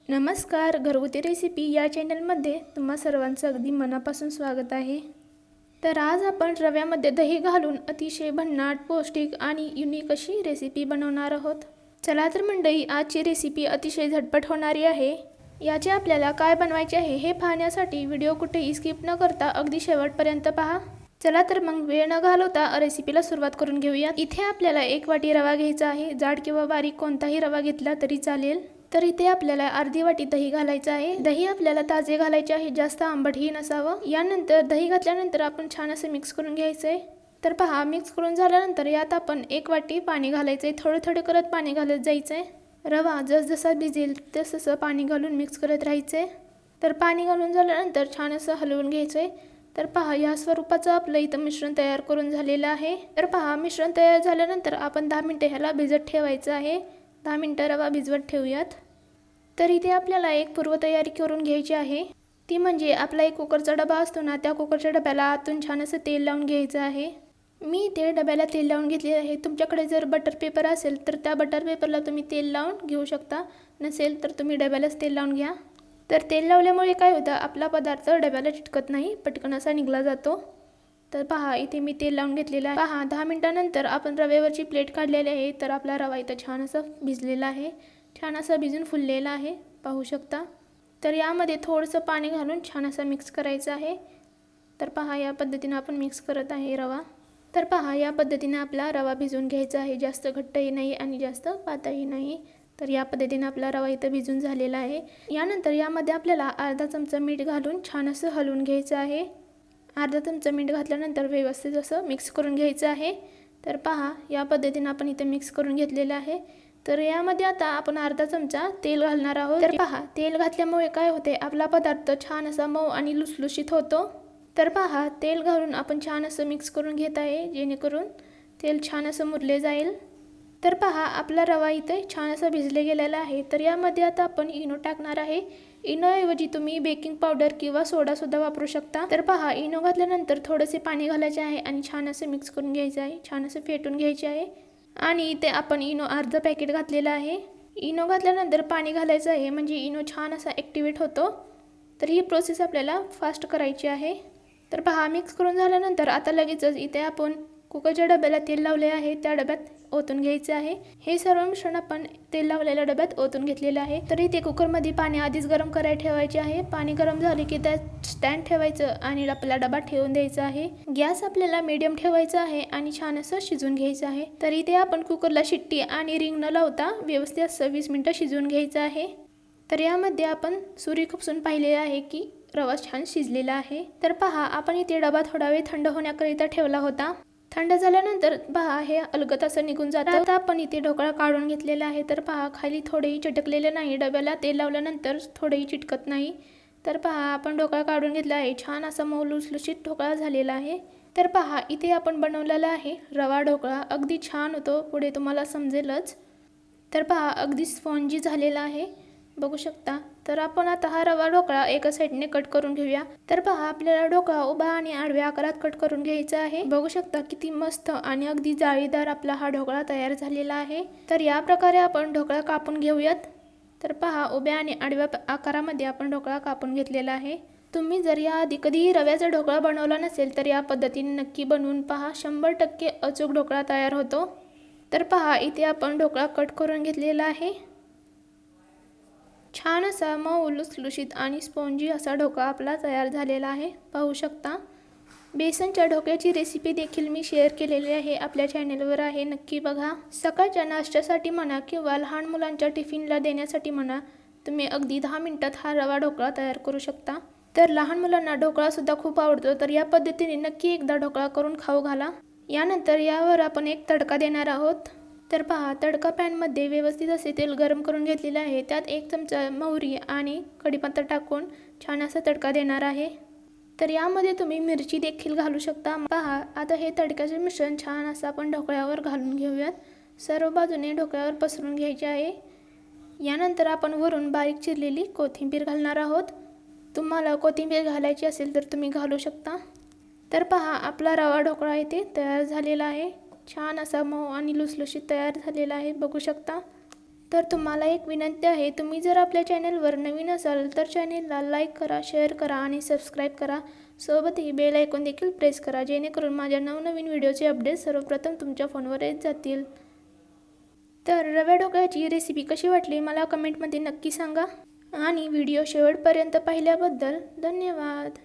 नमस्कार, घरगुती रेसिपी या चॅनलमध्ये तुम्हा सर्वांचं अगदी मनापासून स्वागत आहे. तर आज आपण रव्यामध्ये दही घालून अतिशय भन्नाट, पौष्टिक आणि युनिक अशी रेसिपी बनवणार आहोत. चला तर मंडळी, आजची रेसिपी अतिशय झटपट होणारी आहे. याचे आपल्याला काय बनवायचे आहे हे पाहण्यासाठी व्हिडिओ कुठेही स्किप न करता अगदी शेवटपर्यंत पहा. चला तर मग वेळ न घालवता रेसिपीला सुरुवात करून घेऊया. इथे आपल्याला 1 वाटी रवा घ्यायचा आहे. जाड किंवा बारीक कोणताही रवा घेतला तरी चालेल. तर इथे आपल्याला अर्धी वाटी दही घालायचं आहे. दही आपल्याला ताजे घालायचे आहे, जास्त आंबटही नसावं. यानंतर दही घातल्यानंतर आपण छान असं मिक्स करून घ्यायचं आहे. तर पहा, मिक्स करून झाल्यानंतर यात आपण 1 वाटी पाणी घालायचं आहे. थोडं थोडं करत पाणी घालत जायचं आहे. रवा जसजसा भिजेल तसं पाणी घालून मिक्स करत राहायचं आहे. तर पाणी घालून झाल्यानंतर छान असं हलवून घ्यायचं आहे. तर पहा, या स्वरूपाचं आपलं इथं मिश्रण तयार करून झालेलं आहे. तर पहा, मिश्रण तयार झाल्यानंतर आपण 10 मिनिटं ह्याला भिजत ठेवायचं आहे. 10 मिनिटं रवा भिजवत ठेवूयात. तर इथे आपल्याला एक पूर्वतयारी करून घ्यायची आहे. ती म्हणजे आपला एक कुकरचा डबा असतो ना, त्या कुकरच्या डब्याला आतून छान असं तेल लावून घ्यायचं आहे. मी इथे डब्याला तेल लावून घेतले आहे. तुमच्याकडे जर बटर पेपर असेल तर त्या बटर पेपरला तुम्ही तेल लावून घेऊ शकता. नसेल तर तुम्ही डब्यालाच तेल लावून घ्या. तर तेल लावल्यामुळे काय होतं, आपला पदार्थ डब्याला चिटकत नाही, पटकन असा निघला जातो. तर पहा, इथे मी तेल लावून घेतलेलं आहे. पहा, 10 मिनिटानंतर आपण रव्यावरची प्लेट काढलेली आहे. तर आपला रवा इथं छान असं भिजलेला आहे, छान असं भिजून फुललेला आहे, पाहू शकता. तर यामध्ये थोडंसं पाणी घालून छान असं मिक्स करायचं आहे. तर पहा, या पद्धतीने आपण मिक्स करत आहे रवा. तर पहा, या पद्धतीने आपला रवा भिजून घ्यायचा आहे. जास्त घट्टही नाही आणि जास्त पातळही नाही. तर या पद्धतीने आपला रवा इथं भिजून झालेला आहे. यानंतर यामध्ये आपल्याला अर्धा चमचा मीठ घालून छान असं हलवून घ्यायचं आहे. अर्धा चमचा मीठ घातल्यानंतर व्यवस्थित असं मिक्स करून घ्यायचं आहे. तर पहा, या पद्धतीने आपण इथे मिक्स करून घेतलेलं आहे. तर यामध्ये आता आपण अर्धा चमचा तेल घालणार आहोत. तर पहा, तेल घातल्यामुळे काय होते, आपला पदार्थ छान असा मऊ आणि लुसलुशीत होतो. तर पहा, तेल घालून आपण छान असं मिक्स करून घेत आहे, जेणेकरून तेल छान असं मुरले जाईल. तर पहा, आपला रवा इथे छान असा भिजले गेलेला आहे. तर यामध्ये आता आपण इनो टाकणार आहे. इनोऐवजी तुम्ही बेकिंग पावडर किंवा सोडासुद्धा वापरू शकता. तर पहा, इनो घातल्यानंतर थोडेसे पाणी घालायचे आहे आणि छान असं मिक्स करून घ्यायचं आहे, छान असं फेटून घ्यायचे आहे. आणि इथे आपण इनो अर्ध पॅकेट घातलेलं आहे. इनो घातल्यानंतर पाणी घालायचं आहे, म्हणजे इनो छान असा ॲक्टिवेट होतो. तर ही प्रोसेस आपल्याला फास्ट करायची आहे. तर पहा, मिक्स करून झाल्यानंतर आता लगेचच इथे आपण कुकरच्या डब्याला तेल लावले आहे, त्या डब्यात ओतून घ्यायचे आहे. हे सर्व मिश्रण आपण तेल लावलेल्या डब्यात ओतून घेतलेलं आहे. तर इथे कुकरमध्ये पाणी आधीच गरम करायला ठेवायचे आहे. पाणी गरम झाले की त्यात स्टँड ठेवायचं आणि आपला डबा ठेवून द्यायचा आहे. गॅस आपल्याला मीडियम ठेवायचा आहे आणि छान असं शिजून घ्यायचं आहे. तर इथे आपण कुकरला शिट्टी आणि रिंग न लावता व्यवस्थित असं 20 मिनिटं शिजवून घ्यायचं आहे. तर यामध्ये आपण सुरी खुपसून पाहिले आहे की रवा छान शिजलेला आहे. तर पहा, आपण इथे डबा थोडा वेळ थंड होण्याकरिता ठेवला होता. थंड झाल्यानंतर पहा, हे अलगद असं निघून जातं. आता आपण इथे ढोकळा काढून घेतलेला आहे. तर पहा, खाली थोडेही चिटकलेले नाही, डब्याला तेल लावल्यानंतर थोडेही चिटकत नाही. तर पहा, आपण ढोकळा काढून घेतला आहे. छान असा मऊ लुसलुशीत ढोकळा झालेला आहे. तर पहा, इथे आपण बनवलेला आहे रवा ढोकळा, अगदी छान होतो, पुढे तुम्हाला समजेलच. तर पहा, अगदी स्पॉन्जी झालेला आहे, बघू शकता. तर आपण आता हा रवा ढोकळा एका साईडने कट करून घेऊया. तर पहा, आपल्याला ढोकळा उभा आणि आडव्या आकारात कट करून घ्यायचा आहे. बघू शकता किती मस्त आणि अगदी जाळीदार आपला हा ढोकळा तयार झालेला आहे. तर या प्रकारे आपण ढोकळा कापून घेऊयात. तर पहा, उभ्या आणि आडव्या आकारामध्ये आपण ढोकळा कापून घेतलेला आहे. तुम्ही जर याआधी कधीही रव्याचा ढोकळा बनवला नसेल तर या पद्धतीने नक्की बनवून पहा, 100% अचूक ढोकळा तयार होतो. तर पहा, इथे आपण ढोकळा कट करून घेतलेला आहे. छान असा मऊ लुसलुशीत आणि स्पॉन्जी असा ढोकळा आपला तयार झालेला आहे, पाहू शकता. बेसनच्या ढोकळ्याची रेसिपी देखील मी शेअर केलेली आहे, आपल्या चॅनेलवर आहे, नक्की बघा. सकाळच्या नाश्त्यासाठी म्हणा किंवा लहान मुलांच्या टिफिनला देण्यासाठी म्हणा, तुम्ही अगदी 10 मिनिटात हा रवा ढोकळा तयार करू शकता. तर लहान मुलांना ढोकळासुद्धा खूप आवडतो, तर या पद्धतीने नक्की एकदा ढोकळा करून खाऊ घाला. यानंतर यावर आपण एक तडका देणार आहोत. तर पहा, तडका पॅनमध्ये व्यवस्थित असे तेल गरम करून घेतलेले आहे. त्यात 1 चमचा मोहरी आणि कढीपत्ता टाकून छान असा तडका देणार आहे. तर यामध्ये तुम्ही मिरची देखील घालू शकता. पहा, आता हे तडक्याचे मिश्रण छान असं आपण ढोकळ्यावर घालून घेऊयात. सर्व बाजूने ढोकळ्यावर पसरून घ्यायचे आहे. यानंतर आपण वरून बारीक चिरलेली कोथिंबीर घालणार आहोत. तुम्हाला कोथिंबीर घालायची असेल तर तुम्ही घालू शकता. तर पहा, आपला रवा ढोकळा इथे तयार झालेला आहे. छान असा मऊ आणि लुसलुशीत तयार झालेला आहे, बघू शकता. तर तुम्हाला एक विनंती आहे, तुम्ही जर आपल्या चॅनलवर नवीन असाल तर चॅनेलला लाईक करा, शेअर करा आणि सबस्क्राईब करा. सोबतही बेल आयकॉन देखील प्रेस करा, जेणेकरून माझ्या नवनवीन व्हिडिओचे अपडेट्स सर्वप्रथम तुमच्या फोनवर येत जातील. तर रव्या ढोकळ्याची रेसिपी कशी वाटली मला कमेंटमध्ये नक्की सांगा आणि व्हिडिओ शेवटपर्यंत पाहिल्याबद्दल धन्यवाद.